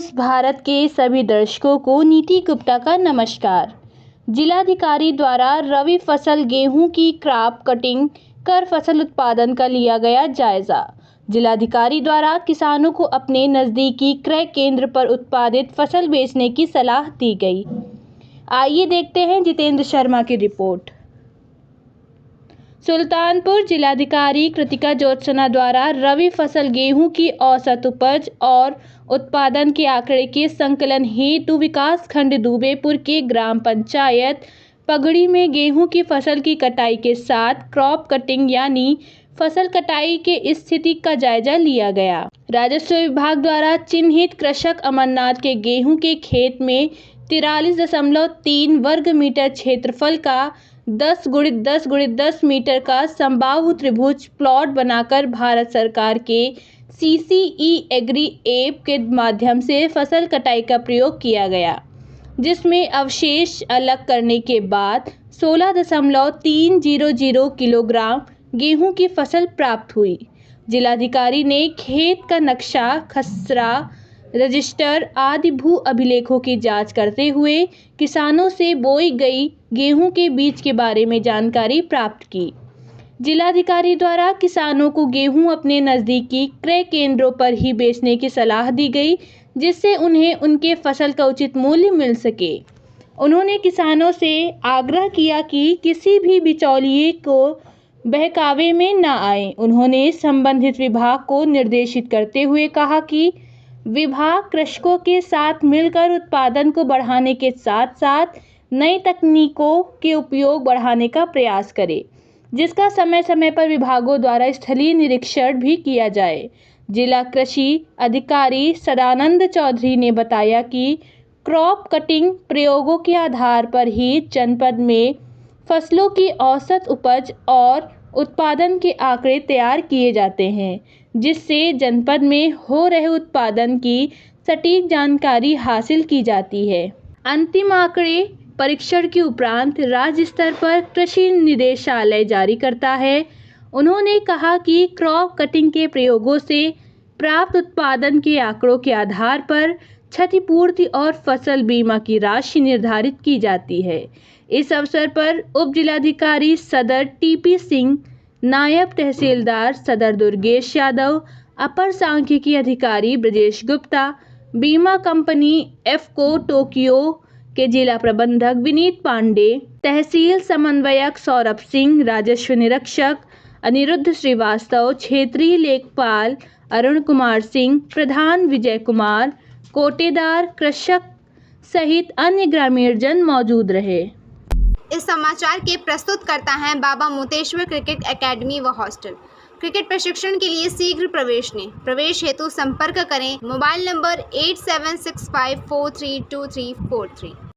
News Bharat के सभी दर्शकों को नीति गुप्ता का नमस्कार। जिलाधिकारी द्वारा रबी फसल गेहूं की क्रॉप कटिंग कर फसल उत्पादन का लिया गया जायजा। जिलाधिकारी द्वारा किसानों को अपने नज़दीकी क्रय केंद्र पर उत्पादित फसल बेचने की सलाह दी गई। आइए देखते हैं जितेंद्र शर्मा की रिपोर्ट। सुल्तानपुर जिलाधिकारी कृतिका ज्योत्सना द्वारा रबी फसल गेहूं की औसत उपज और उत्पादन के आंकड़े के संकलन हेतु विकासखंड दुबेपुर के ग्राम पंचायत पगड़ी में गेहूं की फसल की कटाई के साथ क्रॉप कटिंग यानी फसल कटाई के स्थिति का जायजा लिया गया। राजस्व विभाग द्वारा चिन्हित कृषक अमरनाथ के गेहूं के खेत में 43.3 वर्ग मीटर क्षेत्रफल का 10x10x10 मीटर का समबाहु त्रिभुज प्लॉट बनाकर भारत सरकार के CCE एग्री ऐप के माध्यम से फसल कटाई का प्रयोग किया गया, जिसमें अवशेष अलग करने के बाद 16.300 किलोग्राम गेहूं की फसल प्राप्त हुई। जिलाधिकारी ने खेत का नक्शा, खसरा, रजिस्टर आदि भू अभिलेखों की जांच करते हुए किसानों से बोई गई गेहूं के बीज के बारे में जानकारी प्राप्त की। जिलाधिकारी द्वारा किसानों को गेहूं अपने नज़दीकी क्रय केंद्रों पर ही बेचने की सलाह दी गई, जिससे उन्हें उनके फसल का उचित मूल्य मिल सके। उन्होंने किसानों से आग्रह किया कि किसी भी बिचौलिए को बहकावे में न आए। उन्होंने संबंधित विभाग को निर्देशित करते हुए कहा कि विभाग कृषकों के साथ मिलकर उत्पादन को बढ़ाने के साथ साथ नई तकनीकों के उपयोग बढ़ाने का प्रयास करे, जिसका समय समय पर विभागों द्वारा स्थलीय निरीक्षण भी किया जाए। जिला कृषि अधिकारी सदानंद चौधरी ने बताया कि क्रॉप कटिंग प्रयोगों के आधार पर ही जनपद में फसलों की औसत उपज और उत्पादन के आंकड़े तैयार किए जाते हैं, जिससे जनपद में हो रहे उत्पादन की सटीक जानकारी हासिल की जाती है। अंतिम आंकड़े परीक्षण के उपरांत राज्य स्तर पर कृषि निदेशालय जारी करता है। उन्होंने कहा कि क्रॉप कटिंग के प्रयोगों से प्राप्त उत्पादन के आंकड़ों के आधार पर क्षतिपूर्ति और फसल बीमा की राशि निर्धारित की जाती है। इस अवसर पर उप जिलाधिकारी सदर TP सिंह, नायब तहसीलदार सदर दुर्गेश यादव, अपर सांख्यिकी अधिकारी ब्रजेश गुप्ता, बीमा कंपनी एफको टोक्यो के जिला प्रबंधक विनीत पांडे, तहसील समन्वयक सौरभ सिंह, राजस्व निरीक्षक अनिरुद्ध श्रीवास्तव, क्षेत्रीय लेखपाल अरुण कुमार सिंह, प्रधान विजय कुमार, कोटेदार, कृषक सहित अन्य ग्रामीणजन मौजूद रहे। इस समाचार के प्रस्तुतकर्ता हैं बाबा मोतेश्वर क्रिकेट एकेडमी व हॉस्टल। क्रिकेट प्रशिक्षण के लिए शीघ्र प्रवेश लें। प्रवेश हेतु संपर्क करें। Mobile number 8765432343।